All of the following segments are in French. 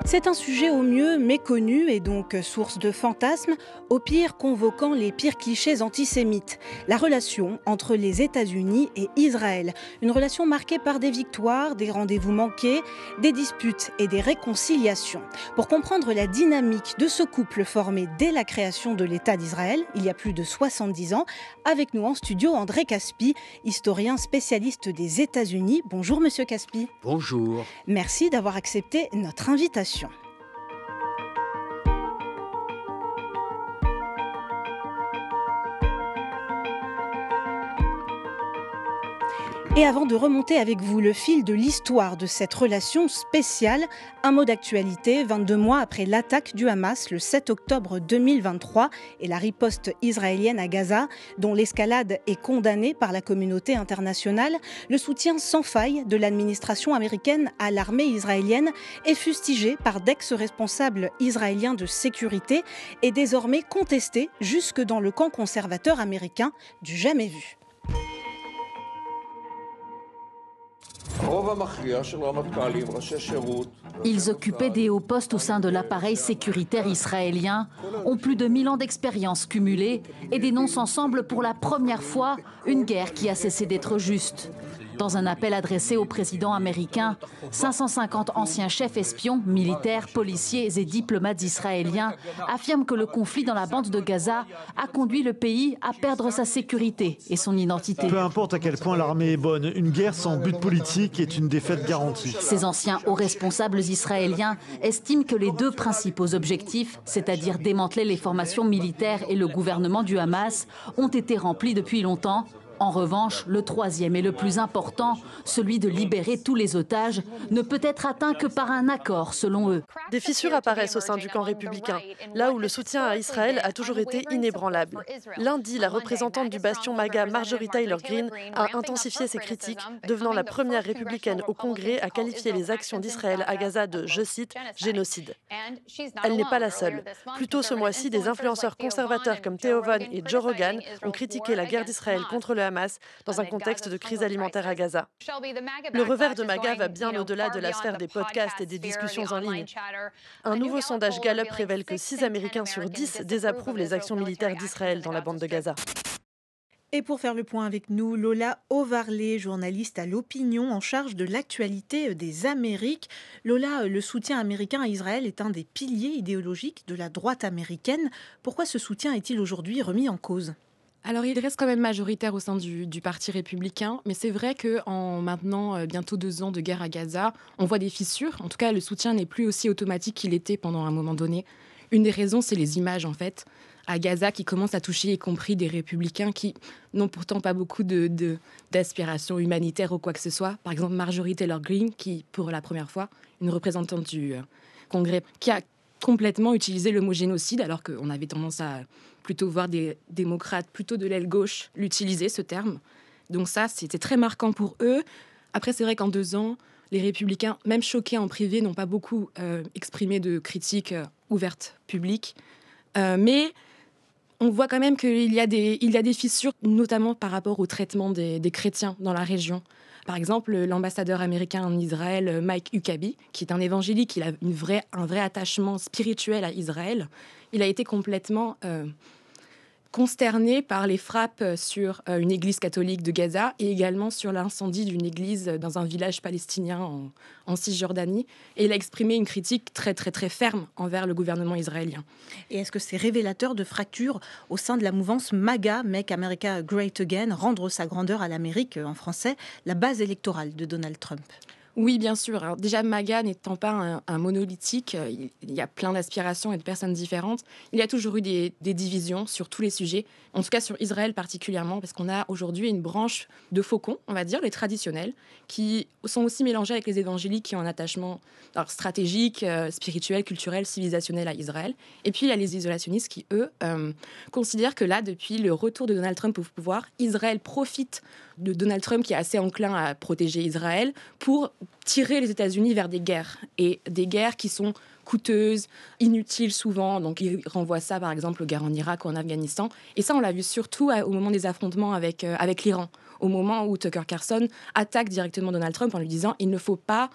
C'est un sujet au mieux méconnu et donc source de fantasmes, au pire convoquant les pires clichés antisémites. La relation entre les États-Unis et Israël. Une relation marquée par des victoires, des rendez-vous manqués, des disputes et des réconciliations. Pour comprendre la dynamique de ce couple formé dès la création de l'État d'Israël, il y a plus de 70 ans, avec nous en studio André Caspi, historien spécialiste des États-Unis. Bonjour Monsieur Caspi. Bonjour. Merci d'avoir accepté notre invitation. Et avant de remonter avec vous le fil de l'histoire de cette relation spéciale, un mot d'actualité, 22 mois après l'attaque du Hamas le 7 octobre 2023 et la riposte israélienne à Gaza, dont l'escalade est condamnée par la communauté internationale, le soutien sans faille de l'administration américaine à l'armée israélienne est fustigé par d'ex-responsables israéliens de sécurité et désormais contesté jusque dans le camp conservateur américain du jamais vu. Ils occupaient des hauts postes au sein de l'appareil sécuritaire israélien, ont plus de 1000 ans d'expérience cumulée et dénoncent ensemble pour la première fois une guerre qui a cessé d'être juste. Dans un appel adressé au président américain, 550 anciens chefs espions, militaires, policiers et diplomates israéliens affirment que le conflit dans la bande de Gaza a conduit le pays à perdre sa sécurité et son identité. Peu importe à quel point l'armée est bonne, une guerre sans but politique est une défaite garantie. Ces anciens hauts responsables israéliens estiment que les deux principaux objectifs, c'est-à-dire démanteler les formations militaires et le gouvernement du Hamas, ont été remplis depuis longtemps. En revanche, le troisième et le plus important, celui de libérer tous les otages, ne peut être atteint que par un accord, selon eux. Des fissures apparaissent au sein du camp républicain, là où le soutien à Israël a toujours été inébranlable. Lundi, la représentante du bastion MAGA, Marjorie Taylor Greene, a intensifié ses critiques, devenant la première républicaine au Congrès à qualifier les actions d'Israël à Gaza de, je cite, génocide. Elle n'est pas la seule. Plus tôt ce mois-ci, des influenceurs conservateurs comme Theo Von et Joe Rogan ont critiqué la guerre d'Israël contre le Hamas dans un contexte de crise alimentaire à Gaza. Le revers de MAGA va bien au-delà de la sphère des podcasts et des discussions en ligne. Un nouveau sondage Gallup révèle que 6 Américains sur 10 désapprouvent les actions militaires d'Israël dans la bande de Gaza. Et pour faire le point avec nous, Lola Ovarlé, journaliste à l'Opinion en charge de l'actualité des Amériques. Lola, le soutien américain à Israël est un des piliers idéologiques de la droite américaine. Pourquoi ce soutien est-il aujourd'hui remis en cause ? Alors, il reste quand même majoritaire au sein du Parti républicain, mais c'est vrai qu'en maintenant bientôt 2 ans de guerre à Gaza, on voit des fissures. En tout cas, le soutien n'est plus aussi automatique qu'il était pendant un moment donné. Une des raisons, c'est les images, en fait, à Gaza qui commencent à toucher, y compris des républicains qui n'ont pourtant pas beaucoup d'aspiration humanitaire ou quoi que ce soit. Par exemple, Marjorie Taylor Greene, qui, pour la première fois, une représentante du Congrès, qui a complètement utilisé le mot génocide, alors qu'on avait tendance à plutôt voir des démocrates, plutôt de l'aile gauche, l'utiliser, ce terme. Donc ça, c'était très marquant pour eux. Après, c'est vrai qu'en 2 ans, les républicains, même choqués en privé, n'ont pas beaucoup exprimé de critiques ouvertes publiques. Mais on voit quand même qu'il y a des fissures, notamment par rapport au traitement des chrétiens dans la région. Par exemple, l'ambassadeur américain en Israël, Mike Huckabee, qui est un évangélique, il a un vrai attachement spirituel à Israël. Il a été complètement consterné par les frappes sur une église catholique de Gaza et également sur l'incendie d'une église dans un village palestinien en Cisjordanie. Et il a exprimé une critique très, très, très ferme envers le gouvernement israélien. Et est-ce que c'est révélateur de fractures au sein de la mouvance MAGA, Make America Great Again, rendre sa grandeur à l'Amérique, en français, la base électorale de Donald Trump ? Oui, bien sûr. Alors, déjà, MAGA n'étant pas un monolithique, il y a plein d'aspirations et de personnes différentes. Il y a toujours eu des divisions sur tous les sujets, en tout cas sur Israël particulièrement, parce qu'on a aujourd'hui une branche de faucons, on va dire, les traditionnels, qui sont aussi mélangés avec les évangéliques qui ont un attachement stratégique, spirituel, culturel, civilisationnel à Israël. Et puis, il y a les isolationnistes qui, eux, considèrent que là, depuis le retour de Donald Trump au pouvoir, Israël profite de Donald Trump qui est assez enclin à protéger Israël pour tirer les États-Unis vers des guerres, et des guerres qui sont coûteuses, inutiles souvent. Donc, il renvoie ça, par exemple, aux guerres en Irak ou en Afghanistan. Et ça, on l'a vu surtout au moment des affrontements avec l'Iran, au moment où Tucker Carlson attaque directement Donald Trump en lui disant « il ne faut pas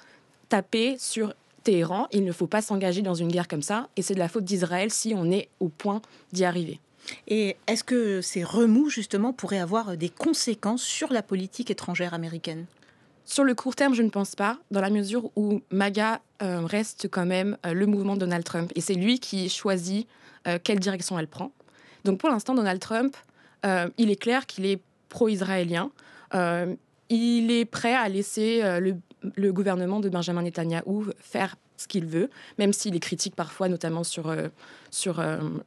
taper sur Téhéran, il ne faut pas s'engager dans une guerre comme ça, et c'est de la faute d'Israël si on est au point d'y arriver. Et est-ce que ces remous, justement, pourraient avoir des conséquences sur la politique étrangère américaine ? Sur le court terme, je ne pense pas, dans la mesure où MAGA reste quand même le mouvement de Donald Trump. Et c'est lui qui choisit quelle direction elle prend. Donc pour l'instant, Donald Trump, il est clair qu'il est pro-israélien. Il est prêt à laisser le gouvernement de Benjamin Netanyahou faire ce qu'il veut, même s'il est critique parfois, notamment sur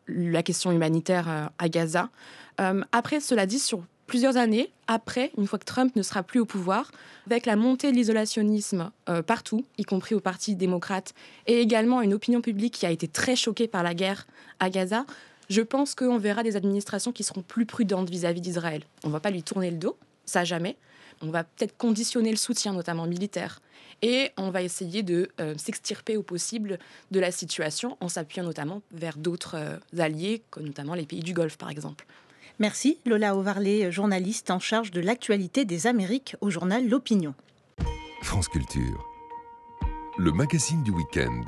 la question humanitaire à Gaza. Après, cela dit, sur plusieurs années après, une fois que Trump ne sera plus au pouvoir, avec la montée de l'isolationnisme partout, y compris au Parti démocrate, et également une opinion publique qui a été très choquée par la guerre à Gaza, je pense qu'on verra des administrations qui seront plus prudentes vis-à-vis d'Israël. On ne va pas lui tourner le dos, ça jamais. On va peut-être conditionner le soutien, notamment militaire. Et on va essayer de s'extirper au possible de la situation en s'appuyant notamment vers d'autres alliés, comme notamment les pays du Golfe, par exemple. Merci Lola Ovarlé, journaliste en charge de l'actualité des Amériques au journal L'Opinion. France Culture, le magazine du week-end.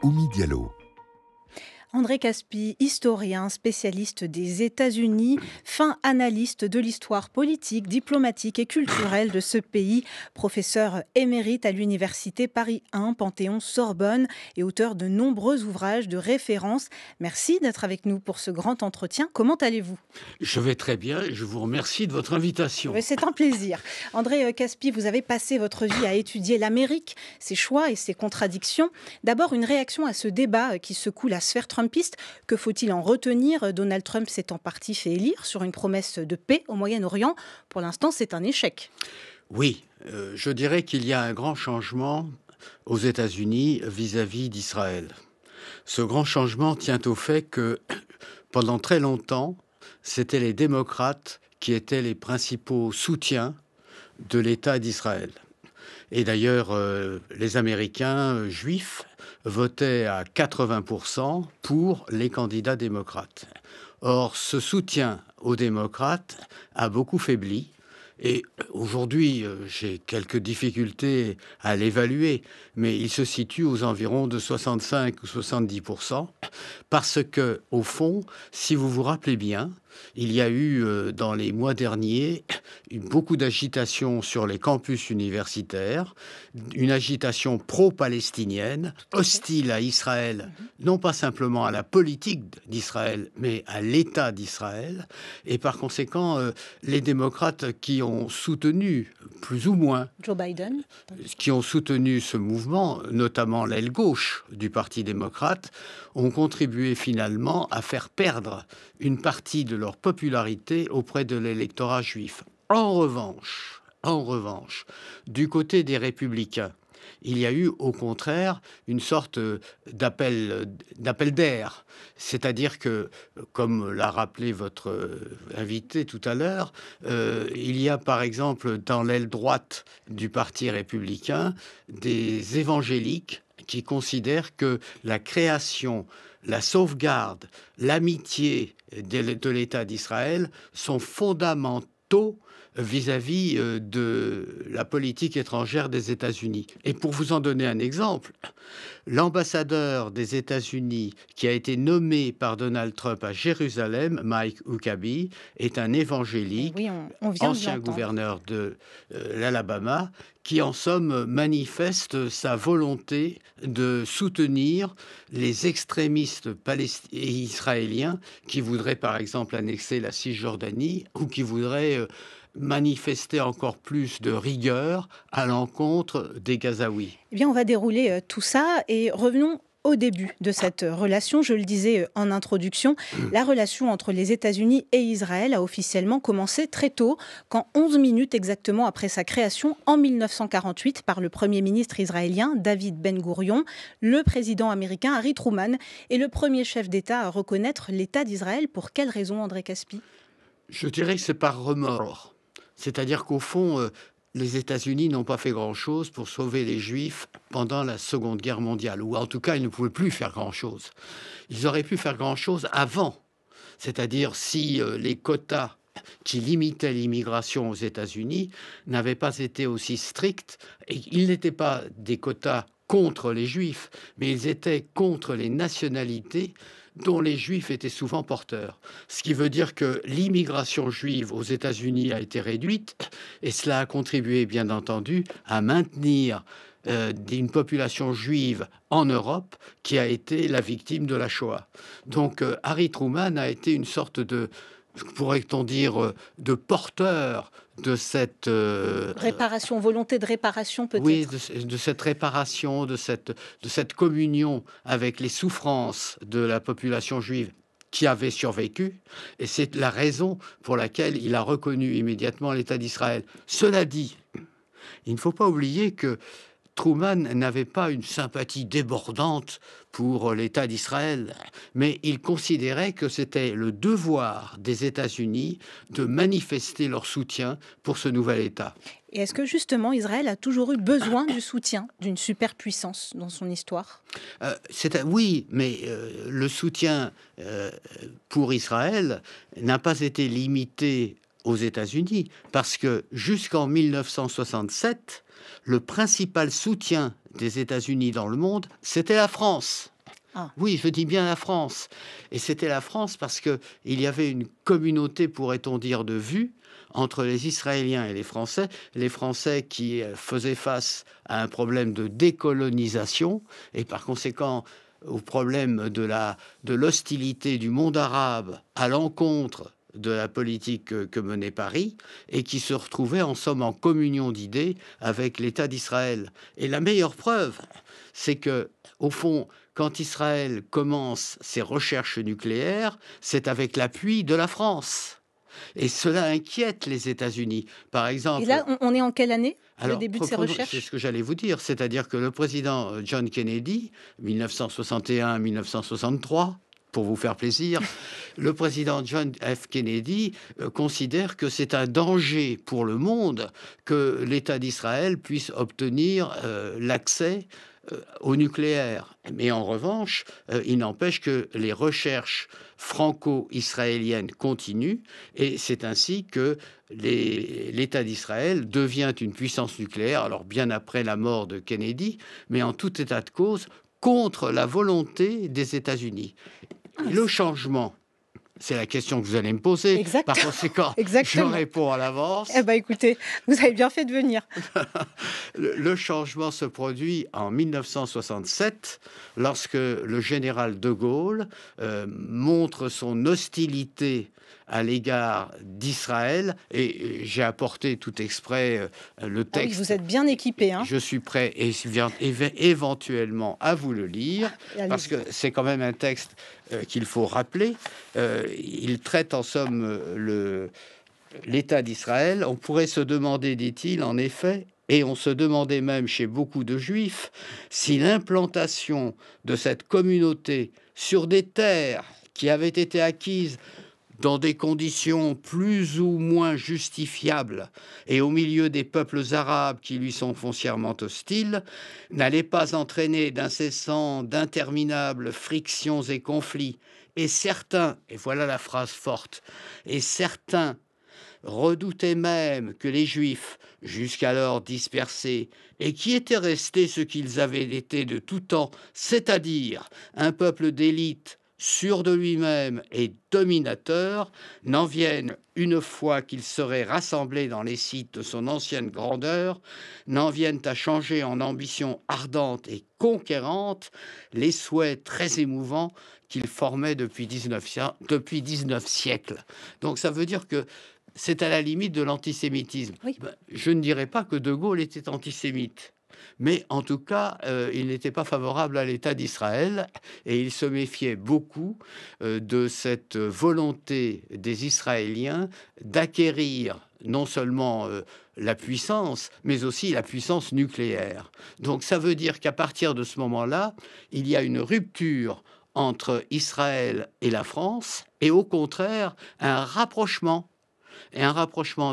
Oumi Diallo. André Caspi, historien, spécialiste des États-Unis, fin analyste de l'histoire politique, diplomatique et culturelle de ce pays, professeur émérite à l'université Paris 1, Panthéon-Sorbonne et auteur de nombreux ouvrages de référence. Merci d'être avec nous pour ce grand entretien. Comment allez-vous ? Je vais très bien et je vous remercie de votre invitation. C'est un plaisir. André Caspi, vous avez passé votre vie à étudier l'Amérique, ses choix et ses contradictions. D'abord, une réaction à ce débat qui secoue la sphère trumpiste. Que faut-il en retenir ? Donald Trump s'est en partie fait élire sur une promesse de paix au Moyen-Orient. Pour l'instant, c'est un échec. Oui, je dirais qu'il y a un grand changement aux États-Unis vis-à-vis d'Israël. Ce grand changement tient au fait que pendant très longtemps, c'était les démocrates qui étaient les principaux soutiens de l'État d'Israël. Et d'ailleurs, les Américains juifs votaient à 80% pour les candidats démocrates. Or, ce soutien aux démocrates a beaucoup faibli. Et aujourd'hui, j'ai quelques difficultés à l'évaluer, mais il se situe aux environs de 65 ou 70%, parce que, au fond, si vous vous rappelez bien, il y a eu, dans les mois derniers, beaucoup d'agitation sur les campus universitaires, une agitation pro-palestinienne, hostile à Israël, non pas simplement à la politique d'Israël, mais à l'État d'Israël. Et par conséquent, les démocrates qui ont soutenu, plus ou moins, Joe Biden, qui ont soutenu ce mouvement, notamment l'aile gauche du Parti démocrate, ont contribué finalement à faire perdre une partie de leur popularité auprès de l'électorat juif. En revanche, du côté des républicains, il y a eu au contraire une sorte d'appel d'air. C'est-à-dire que, comme l'a rappelé votre invité tout à l'heure, il y a par exemple dans l'aile droite du Parti républicain des évangéliques qui considèrent que la création, la sauvegarde, l'amitié de l'État d'Israël sont fondamentaux vis-à-vis de la politique étrangère des États-Unis. Et pour vous en donner un exemple, l'ambassadeur des États-Unis qui a été nommé par Donald Trump à Jérusalem, Mike Huckabee, est un évangélique, oui, on vient ancien gouverneur de l'Alabama, qui en somme manifeste sa volonté de soutenir les extrémistes israéliens qui voudraient par exemple annexer la Cisjordanie ou qui voudraient manifester encore plus de rigueur à l'encontre des Gazaouis. Eh bien, on va dérouler tout ça et revenons au début de cette relation. Je le disais en introduction, la relation entre les États-Unis et Israël a officiellement commencé très tôt, quand 11 minutes exactement après sa création en 1948 par le Premier ministre israélien David Ben-Gourion, le président américain Harry Truman est le premier chef d'État à reconnaître l'État d'Israël. Pour quelle raison, André Caspi ? Je dirais que c'est par remords. C'est-à-dire qu'au fond, les États-Unis n'ont pas fait grand-chose pour sauver les Juifs pendant la Seconde Guerre mondiale, ou en tout cas, ils ne pouvaient plus faire grand-chose. Ils auraient pu faire grand-chose avant, c'est-à-dire si les quotas qui limitaient l'immigration aux États-Unis n'avaient pas été aussi stricts, et ils n'étaient pas des quotas contre les Juifs, mais ils étaient contre les nationalités dont les Juifs étaient souvent porteurs. Ce qui veut dire que l'immigration juive aux États-Unis a été réduite, et cela a contribué, bien entendu, à maintenir d'une population juive en Europe qui a été la victime de la Shoah. Donc Harry Truman a été une sorte de, pourrait-on dire, de porteur de cette réparation, volonté de réparation peut-être. Oui, de cette réparation, de cette communion avec les souffrances de la population juive qui avait survécu, et c'est la raison pour laquelle il a reconnu immédiatement l'État d'Israël. Cela dit, il ne faut pas oublier que Truman n'avait pas une sympathie débordante pour l'État d'Israël, mais il considérait que c'était le devoir des États-Unis de manifester leur soutien pour ce nouvel État. Et est-ce que justement Israël a toujours eu besoin du soutien d'une superpuissance dans son histoire ? Oui, mais le soutien pour Israël n'a pas été limité aux États-Unis, parce que jusqu'en 1967, le principal soutien des États-Unis dans le monde, c'était la France. Ah. Oui, je dis bien la France. Et c'était la France parce qu'il y avait une communauté, pourrait-on dire, de vues entre les Israéliens et les Français qui faisaient face à un problème de décolonisation et par conséquent au problème de l'hostilité du monde arabe à l'encontre de la politique que menait Paris, et qui se retrouvait en somme en communion d'idées avec l'État d'Israël. Et la meilleure preuve, c'est que, au fond, quand Israël commence ses recherches nucléaires, c'est avec l'appui de la France. Et cela inquiète les États-Unis. Par exemple... Et là, on est en quelle année, alors, le début de ces recherches ? C'est ce que j'allais vous dire, c'est-à-dire que le président John Kennedy, 1961-1963, pour vous faire plaisir, le président John F. Kennedy considère que c'est un danger pour le monde que l'État d'Israël puisse obtenir l'accès au nucléaire. Mais en revanche, il n'empêche que les recherches franco-israéliennes continuent, et c'est ainsi que l'État d'Israël devient une puissance nucléaire, alors bien après la mort de Kennedy, mais en tout état de cause, contre la volonté des États-Unis. Le changement, c'est la question que vous allez me poser. Exact. Par conséquent, Exactement. je réponds à l'avance. Eh bien, écoutez, vous avez bien fait de venir. Le changement se produit en 1967, lorsque le général de Gaulle montre son hostilité à l'égard d'Israël, et j'ai apporté tout exprès le texte. Ah oui, vous êtes bien équipé. Hein. Je suis prêt éventuellement à vous le lire, parce que c'est quand même un texte qu'il faut rappeler. Il traite en somme l'État d'Israël. On pourrait se demander, dit-il, en effet, et on se demandait même chez beaucoup de Juifs, si l'implantation de cette communauté sur des terres qui avaient été acquises dans des conditions plus ou moins justifiables et au milieu des peuples arabes qui lui sont foncièrement hostiles, n'allait pas entraîner d'interminables frictions et conflits. Et certains, et voilà la phrase forte, et certains redoutaient même que les Juifs, jusqu'alors dispersés, et qui étaient restés ce qu'ils avaient été de tout temps, c'est-à-dire un peuple d'élite, sûr de lui-même et dominateur, n'en viennent, une fois qu'ils seraient rassemblés dans les sites de son ancienne grandeur, n'en viennent à changer en ambition ardente et conquérante les souhaits très émouvants qu'ils formaient depuis 19 siècles. Donc ça veut dire que c'est à la limite de l'antisémitisme. Oui. Je ne dirais pas que De Gaulle était antisémite. Mais en tout cas, il n'était pas favorable à l'État d'Israël, et il se méfiait beaucoup de cette volonté des Israéliens d'acquérir non seulement la puissance, mais aussi la puissance nucléaire. Donc ça veut dire qu'à partir de ce moment-là, il y a une rupture entre Israël et la France, et au contraire, un rapprochement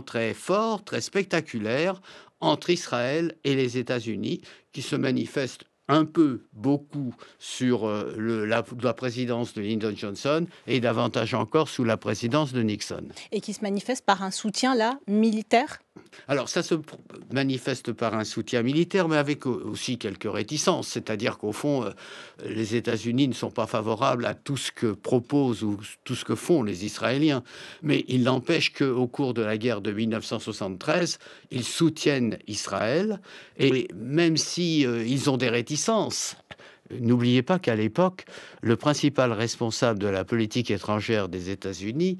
très fort, très spectaculaire, entre Israël et les États-Unis, qui se manifeste un peu, beaucoup, sur la présidence de Lyndon Johnson, et davantage encore sous la présidence de Nixon. Et qui se manifeste par un soutien, là, militaire ? Alors, ça se manifeste par un soutien militaire, mais avec aussi quelques réticences. C'est-à-dire qu'au fond, les États-Unis ne sont pas favorables à tout ce que proposent ou tout ce que font les Israéliens. Mais il n'empêche qu'au cours de la guerre de 1973, ils soutiennent Israël. Et même si ils ont des réticences, n'oubliez pas qu'à l'époque, le principal responsable de la politique étrangère des États-Unis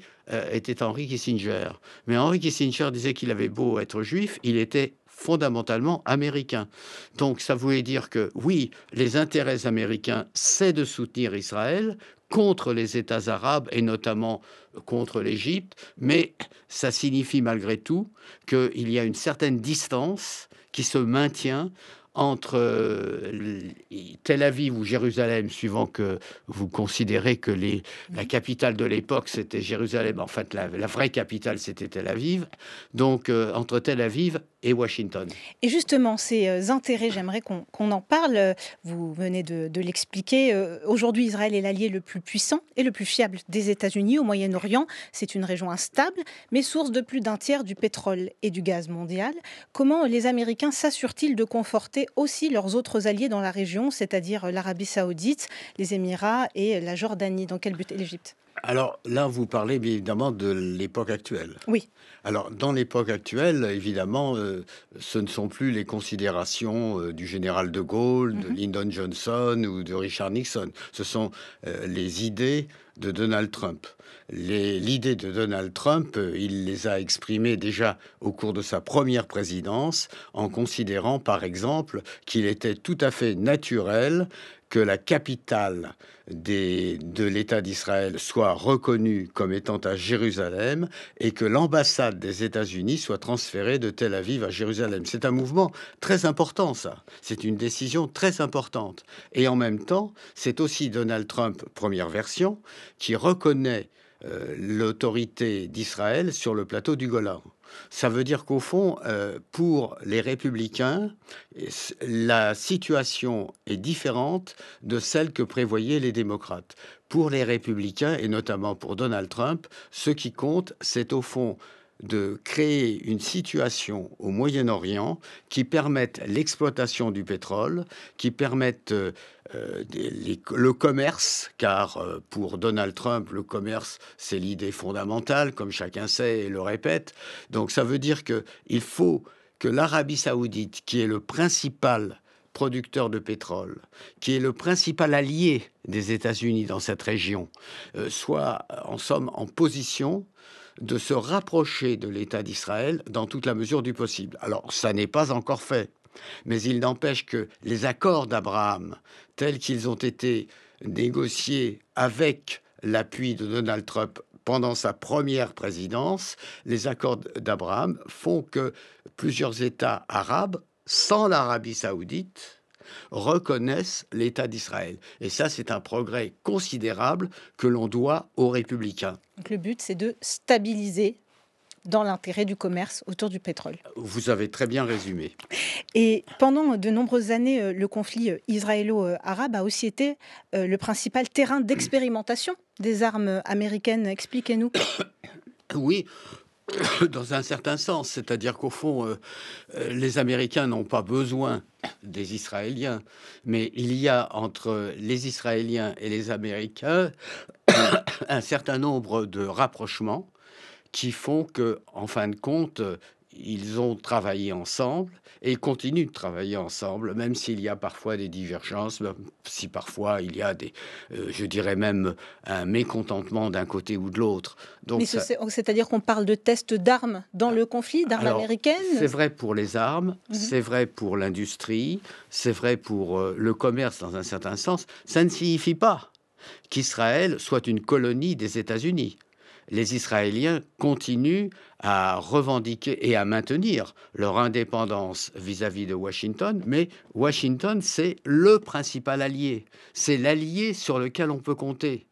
était Henry Kissinger. Mais Henry Kissinger disait qu'il avait beau être juif, il était fondamentalement américain. Donc ça voulait dire que oui, les intérêts américains, c'est de soutenir Israël contre les États arabes et notamment contre l'Égypte, mais ça signifie malgré tout qu'il y a une certaine distance qui se maintient entre Tel Aviv ou Jérusalem, suivant que vous considérez que la capitale de l'époque, c'était Jérusalem. En fait, la vraie capitale, c'était Tel Aviv. Donc, entre Tel Aviv et Washington. Et justement, ces intérêts, j'aimerais qu'on en parle. Vous venez de l'expliquer. Aujourd'hui, Israël est l'allié le plus puissant et le plus fiable des États-Unis au Moyen-Orient. C'est une région instable, mais source de plus d'un tiers du pétrole et du gaz mondial. Comment les Américains s'assurent-ils de conforter aussi leurs autres alliés dans la région, c'est-à-dire l'Arabie Saoudite, les Émirats et la Jordanie? Dans quel but? L'Égypte? Alors là, vous parlez bien évidemment de l'époque actuelle. Oui. Alors, dans l'époque actuelle, évidemment, ce ne sont plus les considérations du général de Gaulle, de Lyndon Johnson ou de Richard Nixon. Ce sont les idées de Donald Trump. L'idée de Donald Trump, il les a exprimées déjà au cours de sa première présidence, en considérant, par exemple, qu'il était tout à fait naturel que la capitale de l'État d'Israël soit reconnue comme étant à Jérusalem et que l'ambassade des États-Unis soit transférée de Tel Aviv à Jérusalem. C'est un mouvement très important, ça. C'est une décision très importante. Et en même temps, c'est aussi Donald Trump, première version, qui reconnaît l'autorité d'Israël sur le plateau du Golan. Ça veut dire qu'au fond, pour les républicains, la situation est différente de celle que prévoyaient les démocrates. Pour les républicains, et notamment pour Donald Trump, ce qui compte, c'est au fond de créer une situation au Moyen-Orient qui permette l'exploitation du pétrole, qui permette le commerce, car pour Donald Trump, le commerce, c'est l'idée fondamentale, comme chacun sait et le répète. Donc ça veut dire qu'il faut que l'Arabie Saoudite, qui est le principal producteur de pétrole, qui est le principal allié des États-Unis dans cette région, soit en somme en position de se rapprocher de l'État d'Israël dans toute la mesure du possible. Alors, ça n'est pas encore fait, mais il n'empêche que les accords d'Abraham, tels qu'ils ont été négociés avec l'appui de Donald Trump pendant sa première présidence, les accords d'Abraham font que plusieurs États arabes, sans l'Arabie saoudite, reconnaissent l'État d'Israël. Et ça, c'est un progrès considérable que l'on doit aux républicains. Donc le but, c'est de stabiliser dans l'intérêt du commerce autour du pétrole. Vous avez très bien résumé. Et pendant de nombreuses années, le conflit israélo-arabe a aussi été le principal terrain d'expérimentation des armes américaines. Expliquez-nous. Oui. Dans un certain sens, c'est-à-dire qu'au fond, les Américains n'ont pas besoin des Israéliens, mais il y a entre les Israéliens et les Américains un certain nombre de rapprochements qui font que, en fin de compte, ils ont travaillé ensemble et continuent de travailler ensemble, même s'il y a parfois des divergences, même si parfois il y a je dirais même un mécontentement d'un côté ou de l'autre. Donc, c'est-à-dire qu'on parle de tests d'armes dans le conflit, d'armes américaines? C'est vrai pour les armes, c'est vrai pour l'industrie, c'est vrai pour le commerce dans un certain sens. Ça ne signifie pas qu'Israël soit une colonie des États-Unis. Les Israéliens continuent à revendiquer et à maintenir leur indépendance vis-à-vis de Washington, mais Washington, c'est le principal allié. C'est l'allié sur lequel on peut compter.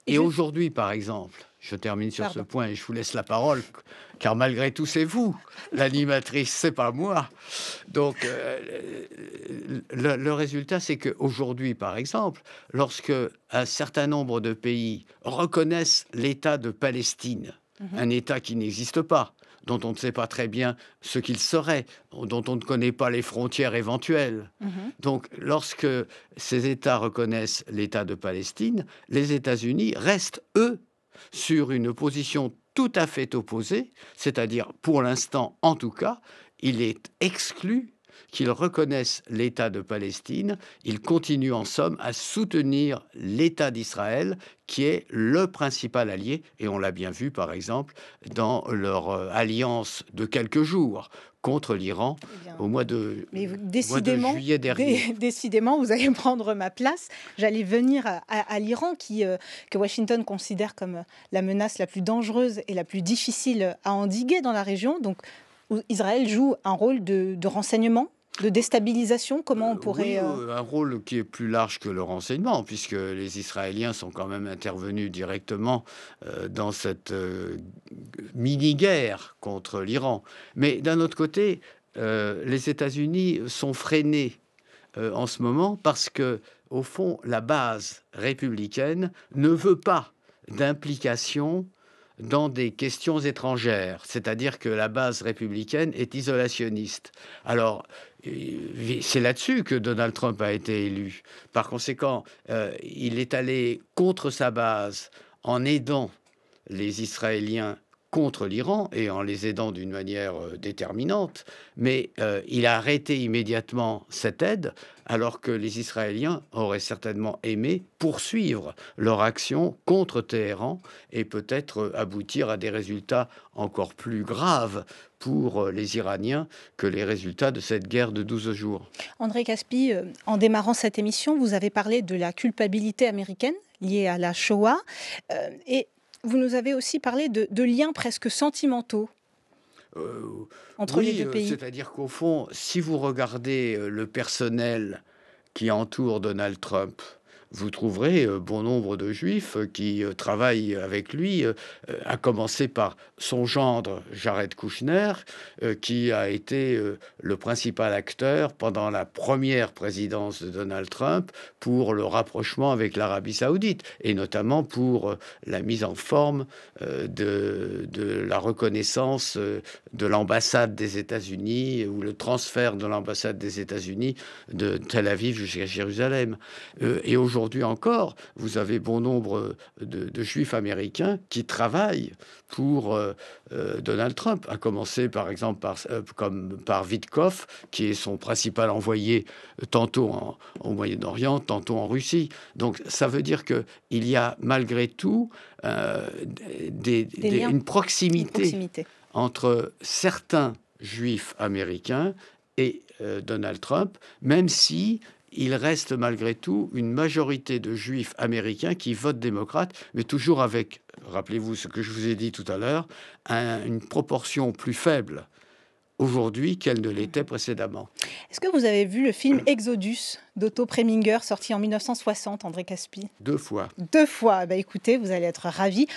Et aujourd'hui, par exemple, je termine sur ce point et je vous laisse la parole, car malgré tout, c'est vous, l'animatrice, c'est pas moi. Donc, le résultat, c'est qu'aujourd'hui, par exemple, lorsque un certain nombre de pays reconnaissent l'État de Palestine, un État qui n'existe pas, dont on ne sait pas très bien ce qu'ils seraient, dont on ne connaît pas les frontières éventuelles. Donc, lorsque ces États reconnaissent l'État de Palestine, les États-Unis restent, eux, sur une position tout à fait opposée, c'est-à-dire, pour l'instant, en tout cas, il est exclu qu'ils reconnaissent l'État de Palestine. Ils continuent en somme à soutenir l'État d'Israël, qui est le principal allié, et on l'a bien vu par exemple dans leur alliance de quelques jours contre l'Iran au mois de juillet dernier. Décidément, vous allez prendre ma place. J'allais venir à l'Iran, que Washington considère comme la menace la plus dangereuse et la plus difficile à endiguer dans la région. Donc, où Israël joue un rôle de renseignement, de déstabilisation. Comment on pourrait... Oui, un rôle qui est plus large que le renseignement, puisque les Israéliens sont quand même intervenus directement dans cette mini-guerre contre l'Iran. Mais d'un autre côté, les États-Unis sont freinés en ce moment parce que, au fond, la base républicaine ne veut pas d'implication dans des questions étrangères, c'est-à-dire que la base républicaine est isolationniste. Alors, c'est là-dessus que Donald Trump a été élu. Par conséquent, il est allé contre sa base en aidant les Israéliens contre l'Iran et en les aidant d'une manière déterminante, mais il a arrêté immédiatement cette aide, alors que les Israéliens auraient certainement aimé poursuivre leur action contre Téhéran et peut-être aboutir à des résultats encore plus graves pour les Iraniens que les résultats de cette guerre de 12 jours. André Caspi, en démarrant cette émission, vous avez parlé de la culpabilité américaine liée à la Shoah, et vous nous avez aussi parlé de liens presque sentimentaux entre les deux pays. C'est-à-dire qu'au fond, si vous regardez le personnel qui entoure Donald Trump, vous trouverez bon nombre de Juifs qui travaillent avec lui, à commencer par son gendre Jared Kushner, qui a été le principal acteur pendant la première présidence de Donald Trump pour le rapprochement avec l'Arabie Saoudite, et notamment pour la mise en forme de la reconnaissance de l'ambassade des États-Unis ou le transfert de l'ambassade des États-Unis de Tel Aviv jusqu'à Jérusalem. Et aujourd'hui encore, vous avez bon nombre de Juifs américains qui travaillent pour Donald Trump, à commencer par exemple par Witkoff, qui est son principal envoyé tantôt au Moyen-Orient, tantôt en Russie. Donc ça veut dire qu'il y a malgré tout une proximité entre certains Juifs américains et Donald Trump, même si il reste malgré tout une majorité de Juifs américains qui votent démocrate, mais toujours avec, rappelez-vous ce que je vous ai dit tout à l'heure, une proportion plus faible aujourd'hui qu'elle ne l'était précédemment. Est-ce que vous avez vu le film Exodus d'Otto Preminger, sorti en 1960, André Caspi? 2 fois. 2 fois. Écoutez, vous allez être ravis.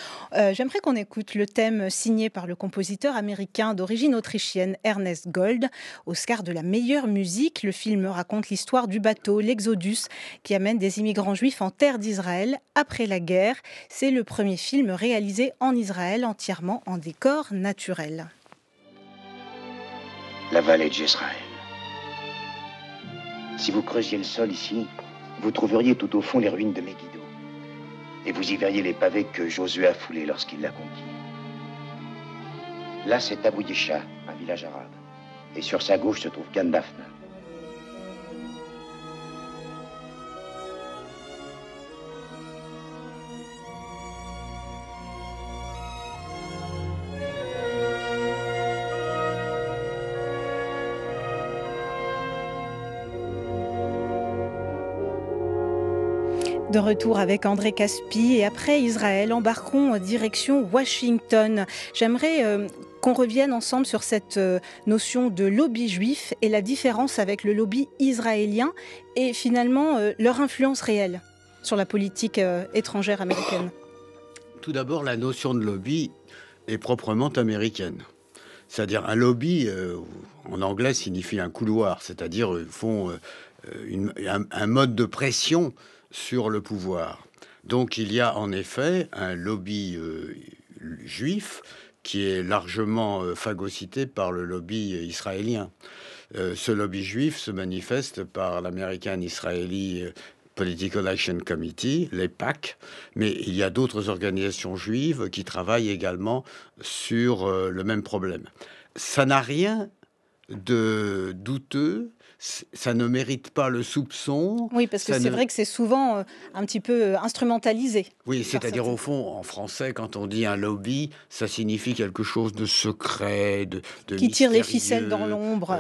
J'aimerais qu'on écoute le thème signé par le compositeur américain d'origine autrichienne Ernest Gold, Oscar de la meilleure musique. Le film raconte l'histoire du bateau, l'Exodus, qui amène des immigrants juifs en terre d'Israël après la guerre. C'est le premier film réalisé en Israël, entièrement en décor naturel. La vallée de Jezreel. Si vous creusiez le sol ici, vous trouveriez tout au fond les ruines de Megiddo. Et vous y verriez les pavés que Josué a foulés lorsqu'il l'a conquis. Là, c'est Abou Yesha, un village arabe. Et sur sa gauche se trouve Gan Dafna. De retour avec André Caspi, et après Israël, embarquons en direction Washington. J'aimerais qu'on revienne ensemble sur cette notion de lobby juif et la différence avec le lobby israélien et finalement leur influence réelle sur la politique étrangère américaine. Tout d'abord, la notion de lobby est proprement américaine. C'est-à-dire un lobby, en anglais, signifie un couloir, c'est-à-dire un mode de pression sur le pouvoir. Donc il y a en effet un lobby juif qui est largement phagocyté par le lobby israélien. Ce lobby juif se manifeste par l'American Israeli Political Action Committee, les PAC, mais il y a d'autres organisations juives qui travaillent également sur le même problème. Ça n'a rien de douteux, ça ne mérite pas le soupçon. Oui, parce que c'est vrai que c'est souvent un petit peu instrumentalisé. Oui, c'est-à-dire au fond, en français, quand on dit un lobby, ça signifie quelque chose de secret, de qui tire les ficelles dans l'ombre.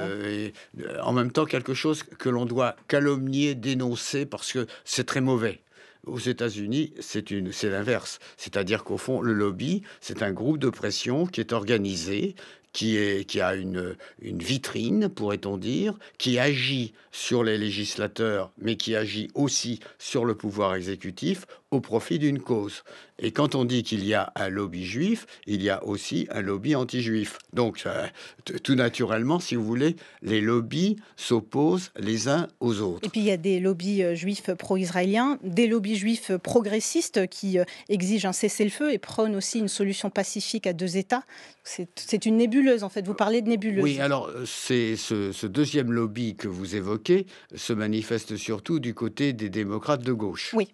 En même temps, quelque chose que l'on doit calomnier, dénoncer, parce que c'est très mauvais. Aux États-Unis, c'est l'inverse. C'est-à-dire qu'au fond, le lobby, c'est un groupe de pression qui est organisé, qui a une vitrine, pourrait-on dire, qui agit sur les législateurs, mais qui agit aussi sur le pouvoir exécutif au profit d'une cause. Et quand on dit qu'il y a un lobby juif, il y a aussi un lobby anti-juif. Donc, tout naturellement, si vous voulez, les lobbies s'opposent les uns aux autres. Et puis, il y a des lobbies juifs pro-israéliens, des lobbies juifs progressistes qui exigent un cessez-le-feu et prônent aussi une solution pacifique à deux États. C'est une nébuleuse, en fait. Vous parlez de nébuleuse. Oui, alors, c'est ce deuxième lobby que vous évoquez se manifeste surtout du côté des démocrates de gauche. Oui.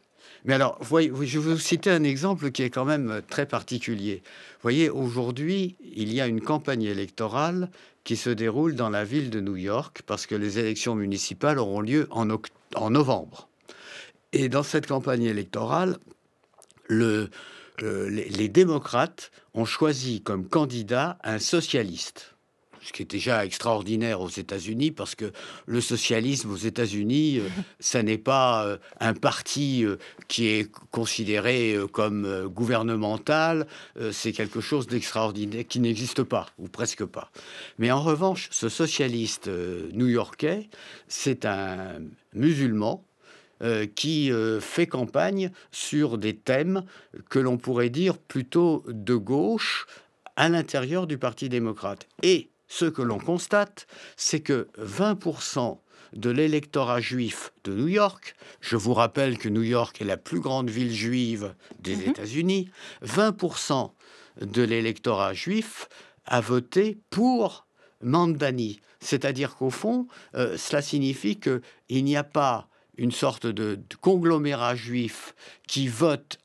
Mais alors, je vais vous citer un exemple qui est quand même très particulier. Vous voyez, aujourd'hui, il y a une campagne électorale qui se déroule dans la ville de New York parce que les élections municipales auront lieu en novembre. Et dans cette campagne électorale, les démocrates ont choisi comme candidat un socialiste. Ce qui est déjà extraordinaire aux États-Unis, parce que le socialisme aux États-Unis, ça n'est pas un parti qui est considéré comme gouvernemental, c'est quelque chose d'extraordinaire qui n'existe pas, ou presque pas. Mais en revanche, ce socialiste new-yorkais, c'est un musulman qui fait campagne sur des thèmes que l'on pourrait dire plutôt de gauche à l'intérieur du Parti démocrate. Et ce que l'on constate, c'est que 20% de l'électorat juif de New York, je vous rappelle que New York est la plus grande ville juive des États-Unis, 20% de l'électorat juif a voté pour Mamdani. C'est-à-dire qu'au fond, cela signifie qu'il n'y a pas une sorte de conglomérat juif qui vote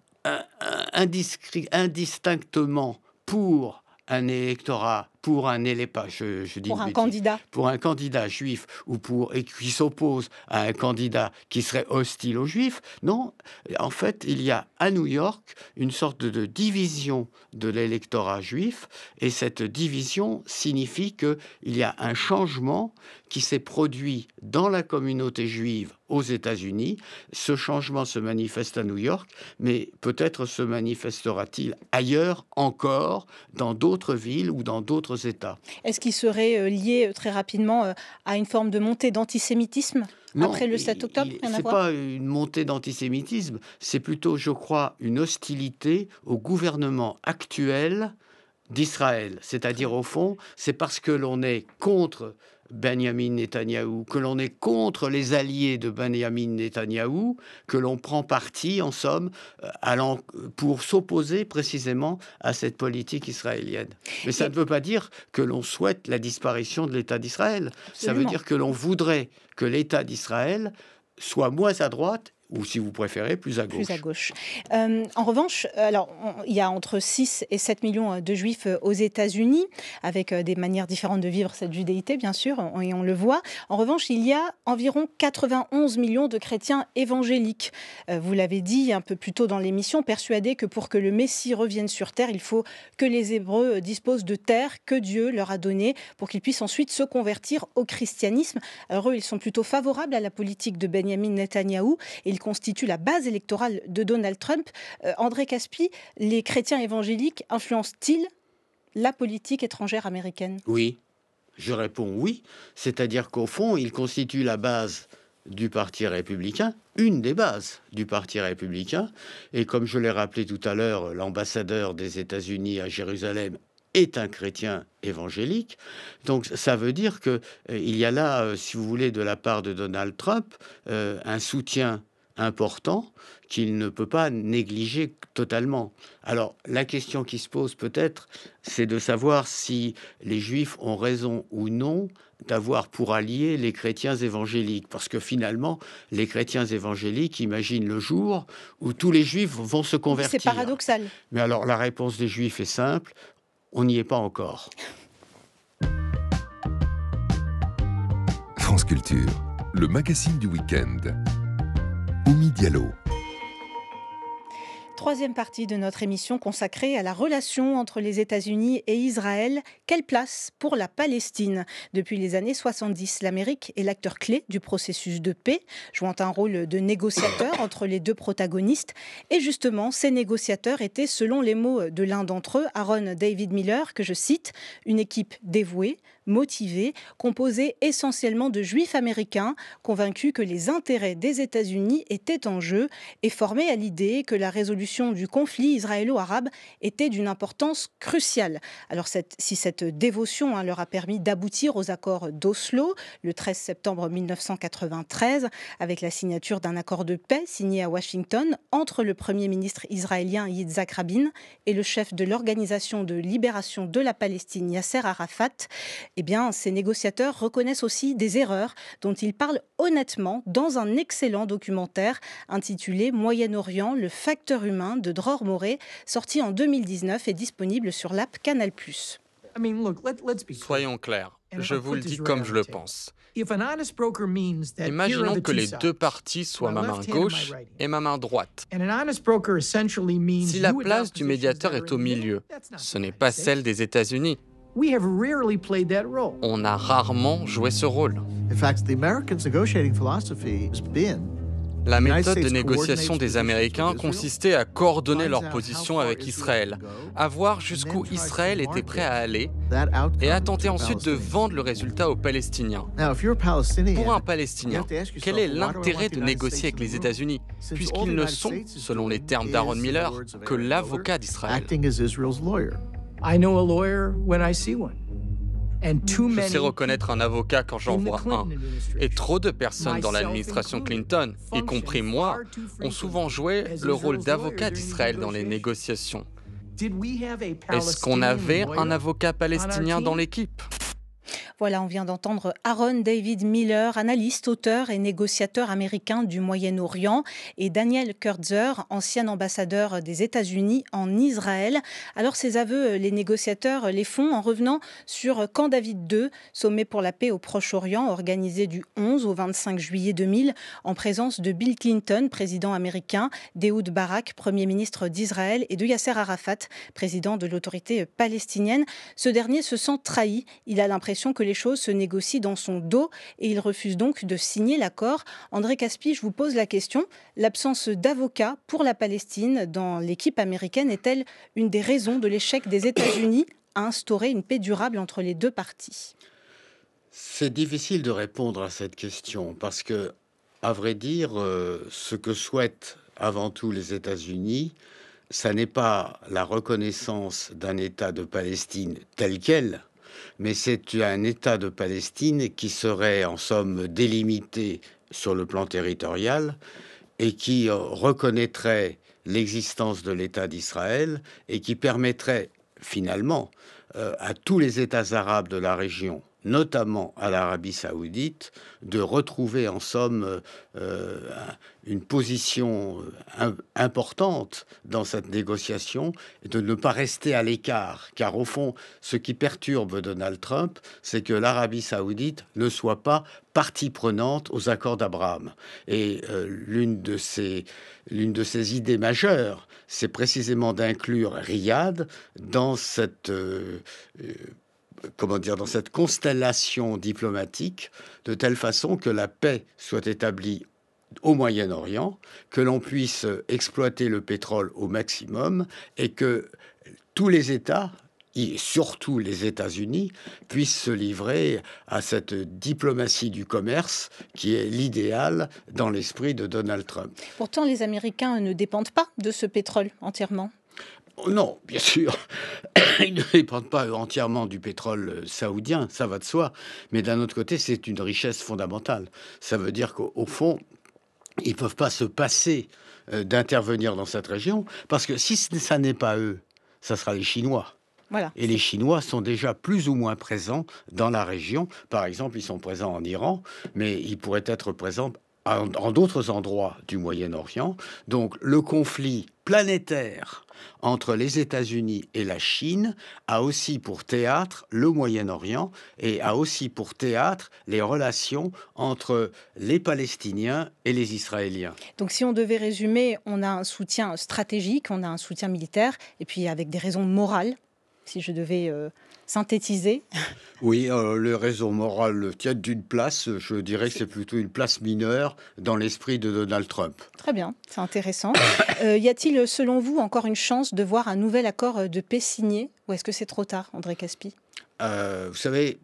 indistinctement pour un électorat, pour un candidat juif et qui s'oppose à un candidat qui serait hostile aux juifs. Non, en fait, il y a à New York une sorte de division de l'électorat juif, et cette division signifie qu'il y a un changement qui s'est produit dans la communauté juive aux États-Unis. Ce changement se manifeste à New York, mais peut-être se manifestera-t-il ailleurs encore, dans d'autres villes ou dans d'autres États. Est-ce qu'il serait lié très rapidement à une forme de montée d'antisémitisme après le 7 octobre? Ce n'est pas une montée d'antisémitisme, c'est plutôt, je crois, une hostilité au gouvernement actuel d'Israël. C'est-à-dire, au fond, c'est parce que l'on est contre Benjamin Netanyahou, que l'on est contre les alliés de Benjamin Netanyahou, que l'on prend parti, en somme, pour s'opposer précisément à cette politique israélienne. Mais ça ne veut pas dire que l'on souhaite la disparition de l'État d'Israël. Ça veut dire que l'on voudrait que l'État d'Israël soit moins à droite, ou si vous préférez, plus à gauche. Plus à gauche. En revanche, il y a entre 6 et 7 millions de juifs aux États-Unis, avec des manières différentes de vivre cette judéité, bien sûr, et on le voit. En revanche, il y a environ 91 millions de chrétiens évangéliques. Vous l'avez dit un peu plus tôt dans l'émission, persuadés que pour que le Messie revienne sur terre, il faut que les Hébreux disposent de terres que Dieu leur a données pour qu'ils puissent ensuite se convertir au christianisme. Alors eux, ils sont plutôt favorables à la politique de Benjamin Netanyahou et ils constituent la base électorale de Donald Trump. André Caspi, les chrétiens évangéliques influencent-ils la politique étrangère américaine? Oui, je réponds oui. C'est-à-dire qu'au fond, ils constituent la base du Parti républicain, une des bases du Parti républicain. Et comme je l'ai rappelé tout à l'heure, l'ambassadeur des États-Unis à Jérusalem est un chrétien évangélique. Donc ça veut dire qu'il y a là, si vous voulez, de la part de Donald Trump, un soutien important qu'il ne peut pas négliger totalement. Alors, la question qui se pose peut-être, c'est de savoir si les Juifs ont raison ou non d'avoir pour alliés les chrétiens évangéliques. Parce que finalement, les chrétiens évangéliques imaginent le jour où tous les Juifs vont se convertir. C'est paradoxal. Mais alors, la réponse des Juifs est simple, on n'y est pas encore. France Culture, le magazine du week-end. Oumi Diallo. Troisième partie de notre émission consacrée à la relation entre les États-Unis et Israël. Quelle place pour la Palestine ? Depuis les années 70, l'Amérique est l'acteur clé du processus de paix, jouant un rôle de négociateur entre les deux protagonistes. Et justement, ces négociateurs étaient, selon les mots de l'un d'entre eux, Aaron David Miller, que je cite, une équipe dévouée, motivée, composée essentiellement de juifs américains, convaincus que les intérêts des États-Unis étaient en jeu et formés à l'idée que la résolution du conflit israélo-arabe était d'une importance cruciale. Alors si cette dévotion leur a permis d'aboutir aux accords d'Oslo le 13 septembre 1993, avec la signature d'un accord de paix signé à Washington entre le Premier ministre israélien Yitzhak Rabin et le chef de l'Organisation de libération de la Palestine Yasser Arafat, eh bien, ces négociateurs reconnaissent aussi des erreurs dont ils parlent honnêtement dans un excellent documentaire intitulé Moyen-Orient, le facteur humain de Dror Moré, sorti en 2019 et disponible sur l'app Canal+. Soyons clairs, je vous le dis comme je le pense. Imaginons que les deux parties soient ma main gauche et ma main droite. Si la place du médiateur est au milieu, ce n'est pas celle des États-Unis. On a rarement joué ce rôle. La méthode de négociation des Américains consistait à coordonner leur position avec Israël, à voir jusqu'où Israël était prêt à aller et à tenter ensuite de vendre le résultat aux Palestiniens. Pour un Palestinien, quel est l'intérêt de négocier avec les États-Unis, puisqu'ils ne sont, selon les termes d'Aaron Miller, que l'avocat d'Israël? Je sais reconnaître un avocat quand j'en vois un. Et trop de personnes dans l'administration Clinton, y compris moi, ont souvent joué le rôle d'avocat d'Israël dans les négociations. Est-ce qu'on avait un avocat palestinien dans l'équipe ? Voilà, on vient d'entendre Aaron David Miller, analyste, auteur et négociateur américain du Moyen-Orient, et Daniel Kurtzer, ancien ambassadeur des États-Unis en Israël. Alors ces aveux, les négociateurs les font en revenant sur Camp David II, sommet pour la paix au Proche-Orient, organisé du 11 au 25 juillet 2000, en présence de Bill Clinton, président américain, d'Ehud Barak, premier ministre d'Israël, et de Yasser Arafat, président de l'autorité palestinienne. Ce dernier se sent trahi. Il a l'impression que les choses se négocient dans son dos et il refuse donc de signer l'accord. André Caspi, je vous pose la question. L'absence d'avocat pour la Palestine dans l'équipe américaine est-elle une des raisons de l'échec des États-Unis à instaurer une paix durable entre les deux parties ? C'est difficile de répondre à cette question parce que, à vrai dire, ce que souhaitent avant tout les États-Unis, ça n'est pas la reconnaissance d'un État de Palestine tel quel, mais c'est un État de Palestine qui serait en somme délimité sur le plan territorial et qui reconnaîtrait l'existence de l'État d'Israël et qui permettrait finalement à tous les États arabes de la région, notamment à l'Arabie saoudite, de retrouver en somme une position importante dans cette négociation et de ne pas rester à l'écart. Car au fond, ce qui perturbe Donald Trump, c'est que l'Arabie saoudite ne soit pas partie prenante aux accords d'Abraham. Et l'une de ses idées majeures, c'est précisément d'inclure Riyad dans cette... dans cette constellation diplomatique, de telle façon que la paix soit établie au Moyen-Orient, que l'on puisse exploiter le pétrole au maximum et que tous les États, et surtout les États-Unis, puissent se livrer à cette diplomatie du commerce qui est l'idéal dans l'esprit de Donald Trump. Pourtant, les Américains ne dépendent pas de ce pétrole entièrement. Non, bien sûr, ils ne dépendent pas entièrement du pétrole saoudien, ça va de soi. Mais d'un autre côté, c'est une richesse fondamentale. Ça veut dire qu'au fond, ils ne peuvent pas se passer d'intervenir dans cette région, parce que si ça n'est pas eux, ça sera les Chinois. Voilà. Et les Chinois sont déjà plus ou moins présents dans la région. Par exemple, ils sont présents en Iran, mais ils pourraient être présents en d'autres endroits du Moyen-Orient. Donc le conflit planétaire entre les États-Unis et la Chine a aussi pour théâtre le Moyen-Orient et a aussi pour théâtre les relations entre les Palestiniens et les Israéliens. Donc si on devait résumer, on a un soutien stratégique, on a un soutien militaire, et puis avec des raisons morales, si je devais synthétiser. Oui, les raisons morales tiennent d'une place. Je dirais que c'est plutôt une place mineure dans l'esprit de Donald Trump. Très bien, c'est intéressant. Y a-t-il, selon vous, encore une chance de voir un nouvel accord de paix signé, ou est-ce que c'est trop tard, André Caspi ? Vous savez,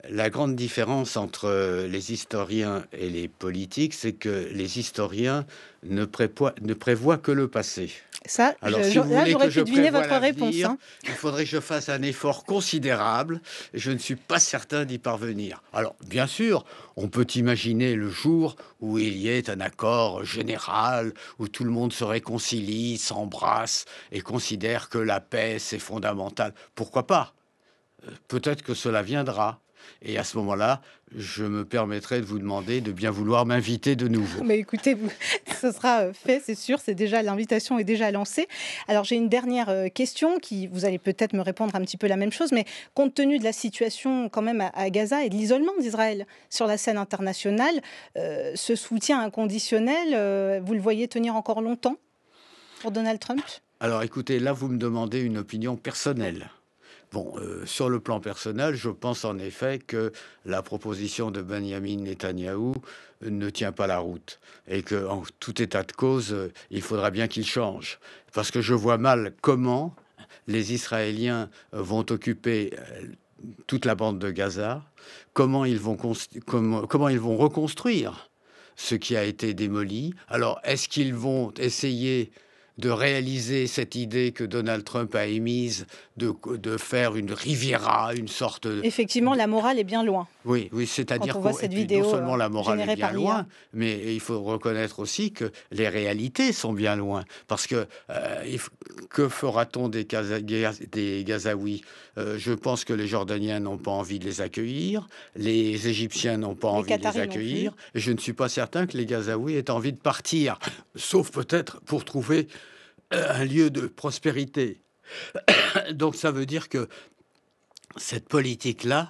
la grande différence entre les historiens et les politiques, c'est que les historiens ne prévoient que le passé. Ça, alors, là, j'aurais pu deviner votre réponse. Hein. Il faudrait que je fasse un effort considérable et je ne suis pas certain d'y parvenir. Alors, bien sûr, on peut imaginer le jour où il y ait un accord général, où tout le monde se réconcilie, s'embrasse et considère que la paix, c'est fondamental. Pourquoi pas ? Peut-être que cela viendra. Et à ce moment-là, je me permettrai de vous demander de bien vouloir m'inviter de nouveau. Mais écoutez, ce sera fait, c'est sûr. L'invitation est déjà lancée. Alors j'ai une dernière question qui, vous allez peut-être me répondre un petit peu la même chose, mais compte tenu de la situation quand même à Gaza et de l'isolement d'Israël sur la scène internationale, ce soutien inconditionnel, vous le voyez tenir encore longtemps pour Donald Trump ? Alors écoutez, là vous me demandez une opinion personnelle. Bon, sur le plan personnel, je pense en effet que la proposition de Benjamin Netanyahou ne tient pas la route et qu'en tout état de cause, il faudra bien qu'il change. Parce que je vois mal comment les Israéliens vont occuper toute la bande de Gaza, comment ils vont reconstruire ce qui a été démoli. Alors, est-ce qu'ils vont essayer de réaliser cette idée que Donald Trump a émise de faire une Riviera, une sorte... Effectivement, la morale est bien loin. Oui, c'est-à-dire que non seulement la morale est bien loin, mais il faut reconnaître aussi que les réalités sont bien loin. Parce que que fera-t-on des Gazaouis ? Je pense que les Jordaniens n'ont pas envie de les accueillir, les Égyptiens n'ont pas envie de les accueillir, et je ne suis pas certain que les Gazaouis aient envie de partir, sauf peut-être pour trouver un lieu de prospérité. Donc ça veut dire que cette politique-là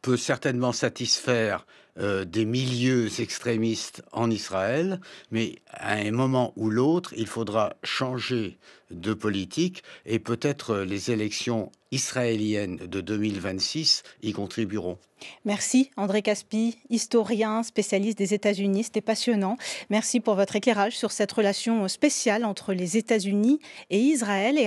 peut certainement satisfaire des milieux extrémistes en Israël, mais à un moment ou l'autre, il faudra changer de politique et peut-être les élections israéliennes de 2026 y contribueront. Merci André Caspi, historien, spécialiste des États-Unis, c'était passionnant. Merci pour votre éclairage sur cette relation spéciale entre les États-Unis et Israël.